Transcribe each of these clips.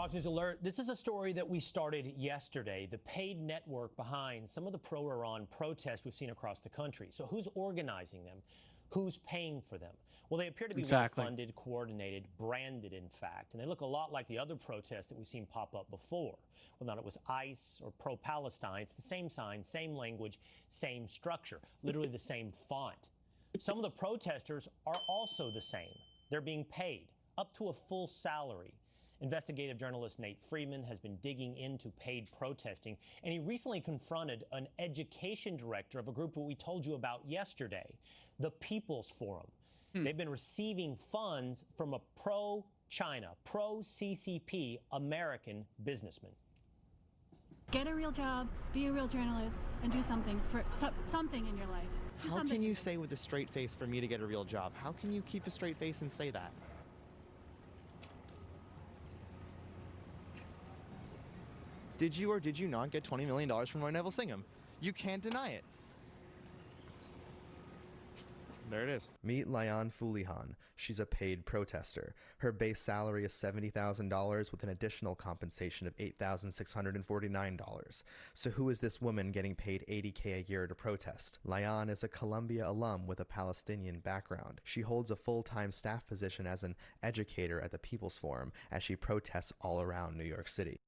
Fox News Alert. This is a story that we started yesterday, the paid network behind some of the pro-Iran protests we've seen across the country. So who's organizing them? Who's paying for them? Well, they appear to be well-funded, coordinated, branded, in fact. And they look a lot like the other protests that we've seen pop up before. Whether or not it was ICE or pro-Palestine, it's the same sign, same language, same structure, literally the same font. Some of the protesters are also the same. They're being paid up to a full salary. Investigative journalist Nate Freeman has been digging into paid protesting, and he recently confronted an education director of a group that we told you about yesterday, the People's Forum. They've been receiving funds from a pro-China, pro-CCP American businessman. Get a real job, be a real journalist, and do something for something in your life. How can you say with a straight face for me to get a real job? How can you keep a straight face and say that? Did you or did you not get $20 million from Neville Singham? You can't deny it. There it is. Meet Fulihan. She's a paid protester. Her base salary is $70,000 with an additional compensation of $8,649. So who is this woman getting paid $80K a year to protest? Layan is a Columbia alum with a Palestinian background. She holds a full-time staff position as an educator at the People's Forum as she protests all around New York City.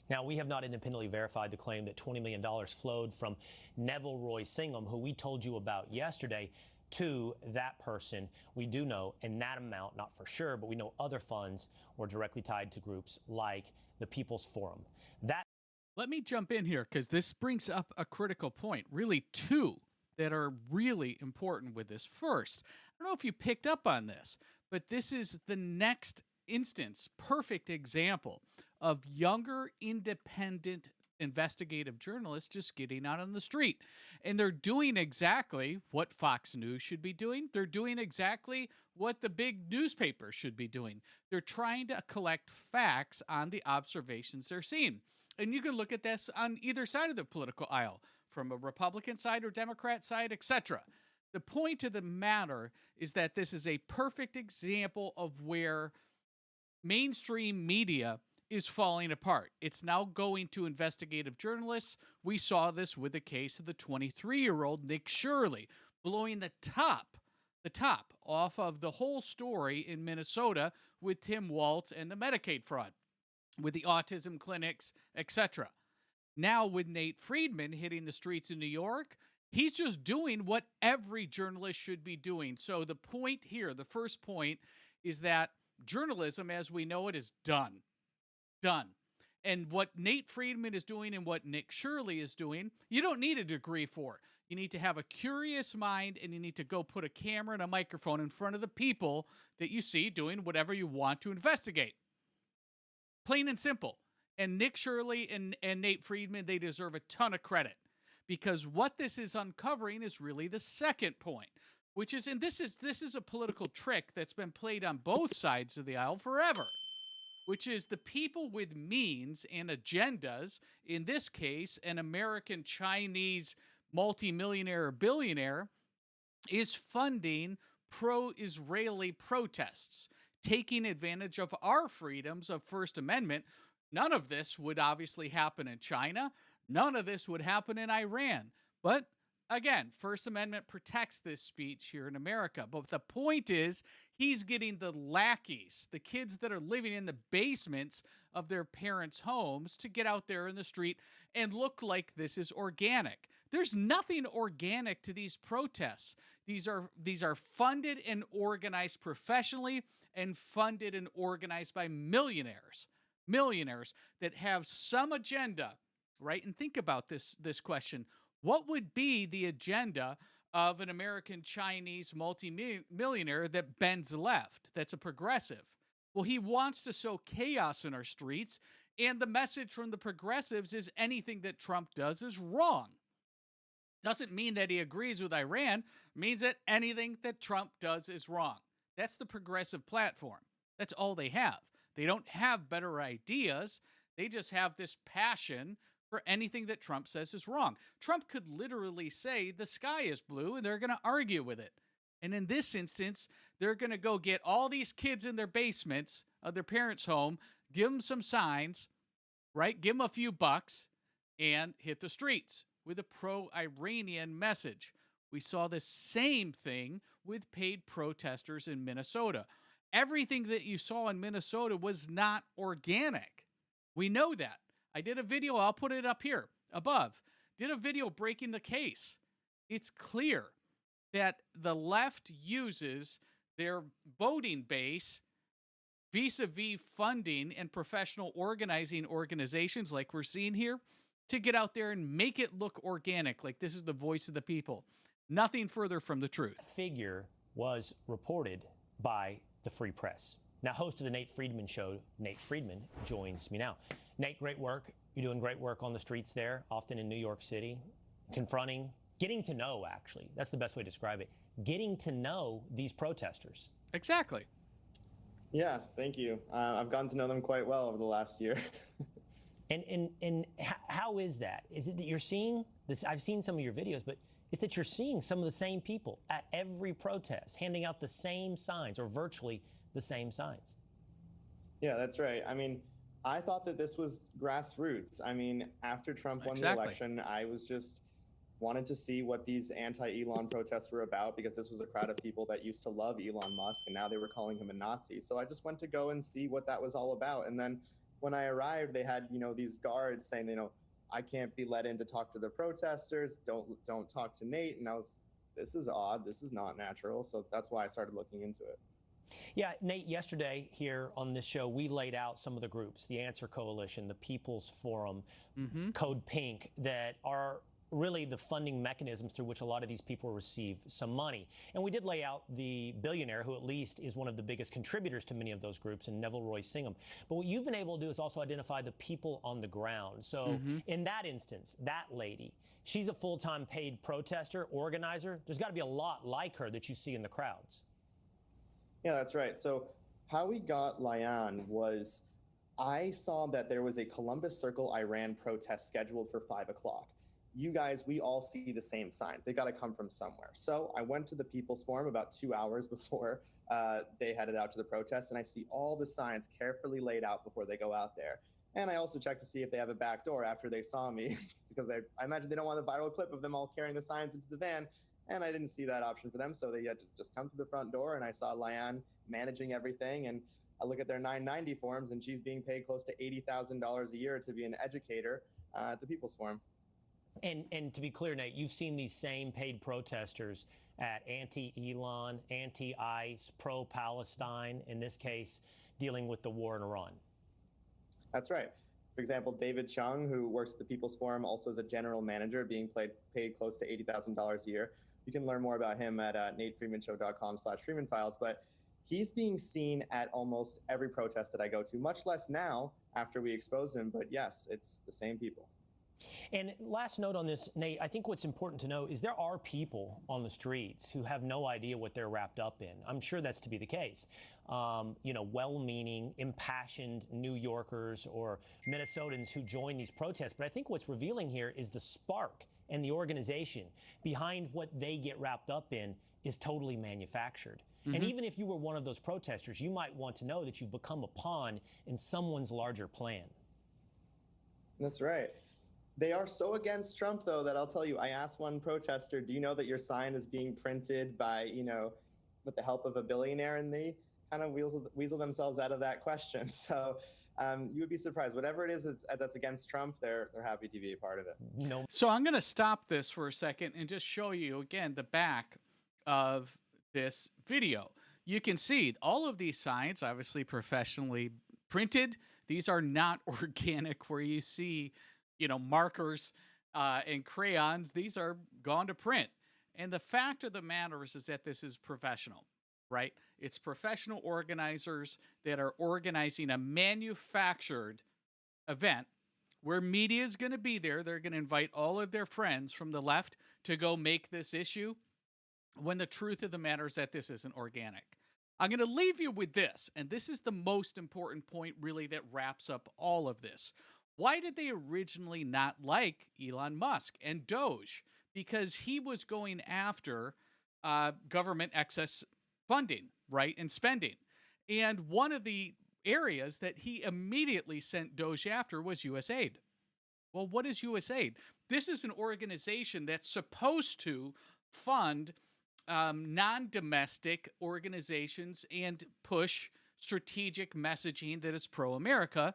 Now, we have not independently verified the claim that $20 million flowed from Neville Roy Singham, who we told you about yesterday, to that person. We do know, and that amount, not for sure, but we know other funds were directly tied to groups like the People's Forum. Let me jump in here, because this brings up a critical point, really two that are really important with this. First, I don't know if you picked up on this, but this is the next instance, perfect example of younger, independent investigative journalists just getting out on the street. And they're doing exactly what Fox News should be doing. They're doing exactly what the big newspapers should be doing. They're trying to collect facts on the observations they're seeing. And you can look at this on either side of the political aisle, from a Republican side or Democrat side, etc. The point of the matter is that this is a perfect example of where mainstream media is falling apart. It's now going to investigative journalists. We saw this with the case of the 23-year-old Nick Shirley blowing the top off of the whole story in Minnesota with Tim Walz and the Medicaid fraud, with the autism clinics, etc. Now with Nate Freeman hitting the streets in New York, he's just doing what every journalist should be doing. So the point here, the first point, is that journalism as we know it is done. And what Nate Freeman is doing and what Nick Shirley is doing, you don't need a degree for. You need to have a curious mind, and you need to go put a camera and a microphone in front of the people that you see doing whatever you want to investigate. Plain and simple. And Nick Shirley and Nate Freeman, they deserve a ton of credit, because what this is uncovering is really the second point, which is, and this is a political trick that's been played on both sides of the aisle forever, which is the people with means and agendas, in this case, an American Chinese multimillionaire or billionaire, is funding pro-Israeli protests, taking advantage of our freedoms of First Amendment. None of this would obviously happen in China. None of this would happen in Iran. But again, First Amendment protects this speech here in America. But the point is, he's getting the lackeys, the kids that are living in the basements of their parents' homes, to get out there in the street and look like this is organic. There's nothing organic to these protests. These are funded and organized professionally, and funded and organized by millionaires that have some agenda, right? And think about this question. What would be the agenda of an American Chinese multimillionaire that bends left, that's a progressive? Well, he wants to sow chaos in our streets, and the message from the progressives is anything that Trump does is wrong. Doesn't mean that he agrees with Iran, means that anything that Trump does is wrong. That's the progressive platform. That's all they have. They don't have better ideas. They just have this passion for anything that Trump says is wrong. Trump could literally say the sky is blue, and they're going to argue with it. And in this instance, they're going to go get all these kids in their basements of their parents' home, give them some signs, right? Give them a few bucks and hit the streets with a pro-Iranian message. We saw the same thing with paid protesters in Minnesota. Everything that you saw in Minnesota was not organic. We know that. I did a video, I'll put it up here above, did a video breaking the case. It's clear that the left uses their voting base vis-a-vis funding and professional organizing organizations like we're seeing here to get out there and make it look organic, like this is the voice of the people. Nothing further from the truth. Figure was reported by the Free Press. Now, host of the Nate Freeman Show, Nate Freeman, joins me now. Nate, great work. You're doing great work on the streets there, often in New York City, confronting, getting to know, actually. That's the best way to describe it. Getting to know these protesters. Exactly. Yeah, thank you. I've gotten to know them quite well over the last year. And how is that? Is it that you're seeing this? I've seen some of your videos, but it's that you're seeing some of the same people at every protest, handing out the same signs or virtually the same signs. Yeah, that's right. I mean, I thought that this was grassroots. I mean, after Trump won the election, I was just wanted to see what these anti-Elon protests were about, because this was a crowd of people that used to love Elon Musk, and now they were calling him a Nazi. So I just went to go and see what that was all about. And then when I arrived, they had, these guards saying, I can't be let in to talk to the protesters. Don't talk to Nate. And this is odd. This is not natural. So that's why I started looking into it. Yeah, Nate, yesterday here on this show, we laid out some of the groups, the Answer Coalition, the People's Forum, Code Pink, that are really the funding mechanisms through which a lot of these people receive some money. And we did lay out the Billionaire, who at least is one of the biggest contributors to many of those groups, and Neville Roy Singham. But what you've been able to do is also identify the people on the ground. So in that instance, that lady, she's a full-time paid protester, organizer. There's got to be a lot like her that you see in the crowds. Yeah, that's right. So how we got Layan was, I saw that there was a Columbus Circle Iran protest scheduled for 5 o'clock. You guys, we all see the same signs. They got to come from somewhere. So I went to the People's Forum about 2 hours before they headed out to the protest, and I see all the signs carefully laid out before they go out there. And I also checked to see if they have a back door after they saw me, because I imagine they don't want a viral clip of them all carrying the signs into the van. And I didn't see that option for them, so they had to just come to the front door, and I saw Layan managing everything. And I look at their 990 forms, and she's being paid close to $80,000 a year to be an educator at the People's Forum. And to be clear, Nate, you've seen these same paid protesters at Anti-Elon, Anti-ICE, pro-Palestine, in this case, dealing with the war in Iran. That's right. For example, David Chung, who works at the People's Forum, also is a general manager, being paid close to $80,000 a year. You can learn more about him at natefreemanshow.com/FreemanFiles. But he's being seen at almost every protest that I go to, much less now after we expose him. But yes, it's the same people. And last note on this, Nate, I think what's important to know is there are people on the streets who have no idea what they're wrapped up in. I'm sure that's to be the case. Well-meaning, impassioned New Yorkers or Minnesotans who join these protests. But I think what's revealing here is the spark and the organization behind what they get wrapped up in is totally manufactured. And even if you were one of those protesters, you might want to know that you've become a pawn in someone's larger plan. That's right. They are so against Trump, though, that I'll tell you, I asked one protester, do you know that your sign is being printed by, with the help of a billionaire? And they kind of weasel themselves out of that question. So you would be surprised. Whatever it is that's against Trump, they're happy to be a part of it. No. So I'm going to stop this for a second and just show you, again, the back of this video. You can see all of these signs, obviously professionally printed. These are not organic, where you see markers and crayons. These are gone to print. And the fact of the matter is that this is professional, right? It's professional organizers that are organizing a manufactured event where media is going to be there. They're going to invite all of their friends from the left to go make this issue, when the truth of the matter is that this isn't organic. I'm going to leave you with this, and this is the most important point, really, that wraps up all of this. Why did they originally not like Elon Musk and Doge? Because he was going after government excess funding, right, and spending. And one of the areas that he immediately sent Doge after was USAID. Well, what is USAID? This is an organization that's supposed to fund non-domestic organizations and push strategic messaging that is pro-America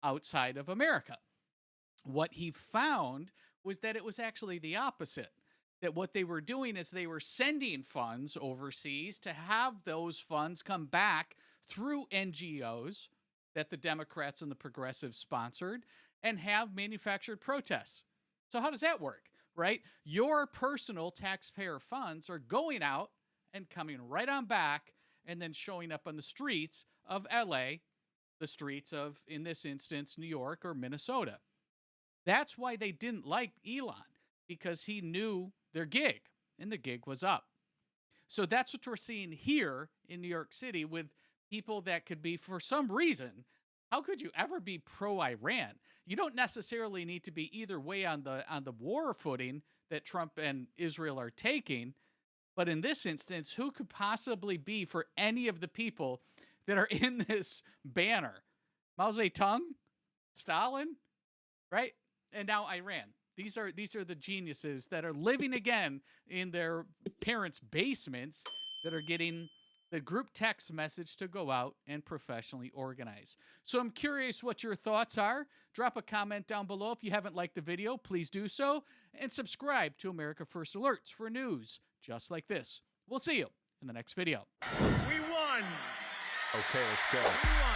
outside of America. What he found was that it was actually the opposite. That what they were doing is they were sending funds overseas to have those funds come back through NGOs that the Democrats and the progressives sponsored and have manufactured protests. So how does that work, right? Your personal taxpayer funds are going out and coming right on back and then showing up on the streets of LA, the streets of, in this instance, New York or Minnesota. That's why they didn't like Elon, because he knew their gig, and the gig was up. So that's what we're seeing here in New York City with people that could be, for some reason, how could you ever be pro-Iran? You don't necessarily need to be either way on the war footing that Trump and Israel are taking, but in this instance, who could possibly be for any of the people that are in this banner? Mao Zedong, Stalin, right? And now Iran. These are the geniuses that are living again in their parents' basements that are getting the group text message to go out and professionally organize. So I'm curious what your thoughts are. Drop a comment down below. If you haven't liked the video, please do so. And subscribe to America First Alerts for news just like this. We'll see you in the next video. We won! Okay, let's go. We won!